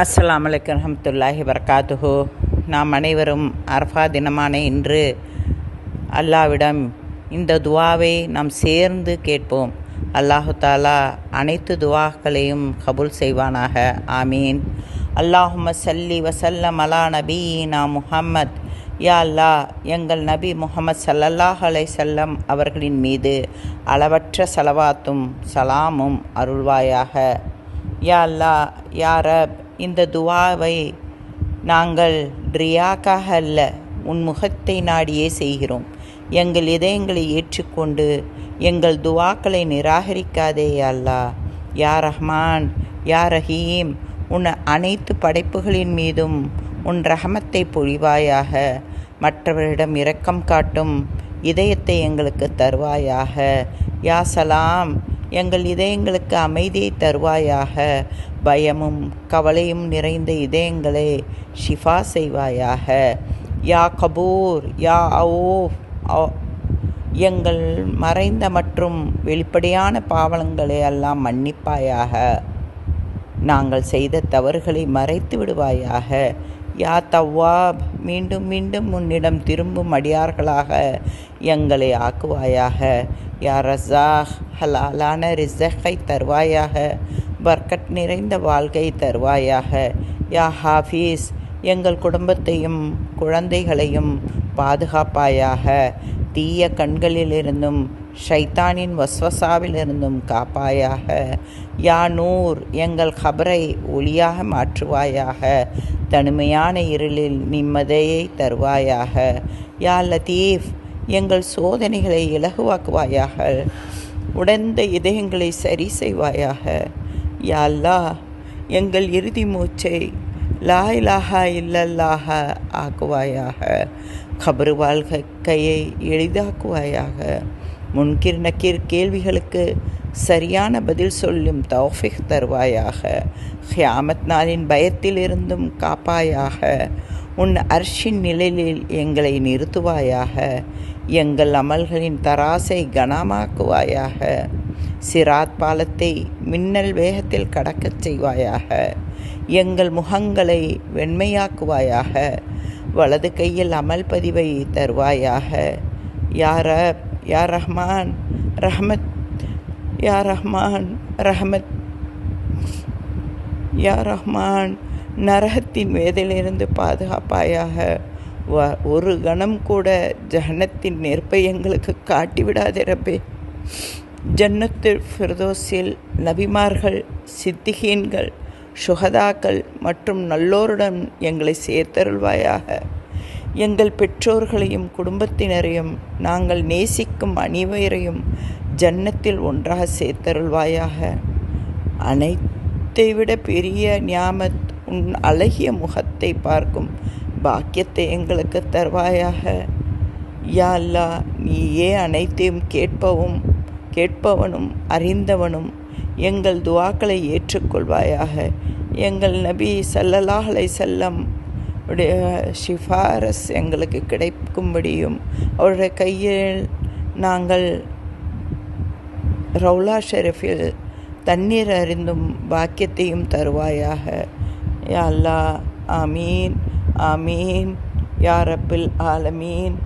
அஸ்ஸலாமு அலைக்கும் வரஹ்மத்துல்லாஹி வபரகாத்துஹு. நாம் அனைவரும் அரஃபா தினமான இன்று அல்லாவிடம் இந்த துவாவை நாம் சேர்ந்து கேட்போம். அல்லாஹு தாலா அனைத்து துவாக்களையும் கபூல் செய்வானாக. ஆமீன். அல்லாஹும்ம சல்லி வசல்லம் அலா நபீனா முஹம்மத். யா அல்லாஹ், எங்கள் நபி முஹம்மது ஸல்லல்லாஹு அலைஹி வஸல்லம் அவர்களின் மீது அளவற்ற ஸலவாத்தும் சலாமும் அருள்வாயாக. யா அல்லாஹ், யா ரப், இந்த துவாவை நாங்கள் ரியாக்காக அல்ல, உன் முகத்தை நாடியே செய்கிறோம். எங்கள் இதயங்களை ஏற்றுக்கொண்டு எங்கள் துவாக்களை நிராகரிக்காதே யா அல்லாஹ். யா ரஹ்மான், யா ரஹீம், உன் அனைத்து படைப்புகளின் மீதும் உன் ரஹமத்தை பொழிவாயாக. மற்றவரிடம் இரக்கம் காட்டும் இதயத்தை எங்களுக்கு தருவாயாக. யா சலாம், எங்கள் இதயங்களுக்கு அமைதியை தருவாயாக. பயமும் கவலையும் நிறைந்த இதயங்களை ஷிஃபா செய்வாயாக. யா கபூர், யா அவுஃப், எங்கள் மறைந்த மற்றும் வெளிப்படையான பாவங்களை எல்லாம் மன்னிப்பாயாக. நாங்கள் செய்த தவறுகளை மறைத்து விடுவாயாக. யா தவ்வாப், மீண்டும் மீண்டும் உன்னிடம் திரும்பும் அடியார்களாக எங்களை ஆக்குவாயாக. யா ரஸாக், ஹலாலான ரிஸக்கை தருவாயாக. பர்க்கத் நிறைந்த வாழ்க்கை தருவாயாக. யா ஹாஃபீஸ், எங்கள் குடும்பத்தையும் குழந்தைகளையும் பாதுகாப்பாயாக. தீய கண்களிலிருந்தும் ஷைத்தானின் வஸ்வசாவிலிருந்தும் காப்பாயாக. யா நூர், எங்கள் கபரை ஒளியாக மாற்றுவாயாக. தனிமையான இருளில் நிம்மதியை தருவாயாக. யா லத்தீஃப், எங்கள் சோதனைகளை இலகுவாக்குவாயாக. உடைந்த இதயங்களை சரி செய்வாயாக. யா அல்லாஹ், எங்கள் இறுதி மூச்சை லா இலாஹா இல்லல்லாஹ ஆக்குவாயாக. கபரு வாழ்க்கையை எளிதாக்குவாயாக. முன்கிர் நக்கீர் கேள்விகளுக்கு சரியான பதில் சொல்லும் தௌஃபீக் தருவாயாக. கியாமத் நாளின் பயத்திலிருந்தும் காப்பாயாக. உன் அர்ஷின் நிழலில் எங்களை நிறுத்துவாயாக. எங்கள் அமல்களின் தராசை கனமாக்குவாயாக. சிராத் பாலத்தை மின்னல் வேகத்தில் கடக்கச் செய்வாயாக. எங்கள் முகங்களை வெண்மையாக்குவாயாக. வலது கையில் அமல் பதிவை தருவாயாக. யா ரப், யா ரஹ்மான் ரஹ்மத், யா ரஹ்மான் ரஹ்மத், யா ரஹ்மான், நரகத்தின் வேதிலிருந்து பாதுகாப்பாயாக. ஒரு கணம் கூட ஜஹன்னத்தின் நெருப்பை எங்களுக்கு காட்டிவிடாதே ரப்பே. ஜன்னத்துல் ஃபிர்தௌஸில் நபிமார்கள், சித்திகீன்கள், சுஹதாக்கள் மற்றும் நல்லோருடன் எங்களை சேர்த்தருள்வாயாக. எங்கள் பெற்றோர்களையும் குடும்பத்தினரையும் நாங்கள் நேசிக்கும் அனைவரையும் ஜன்னத்தில் ஒன்றாக சேர்த்தருள்வாயாக. அனைத்தை விட பெரிய நியாமத் உன் அழகிய முகத்தை பார்க்கும் பாக்கியத்தை எங்களுக்கு தருவாயாக. யா அல்லாஹ், நீயே அனைத்தையும் கேட்பவனும் அறிந்தவனும். எங்கள் துவாக்களை ஏற்றுக்கொள்வாயாக. எங்கள் நபி ஸல்லல்லாஹு அலைஹி வஸல்லம் உடைய ஷிஃபாரஸ் எங்களுக்கு கிடைக்கும்படியும் அவருடைய கையில் நாங்கள் ரவுலா ஷெரீஃபில் தண்ணீர் அருந்தும் பாக்கியத்தையும் தருவாயாக. யா அல்லாஹ், ஆமீன் ஆமீன் யா ரப்பில் ஆலமீன்.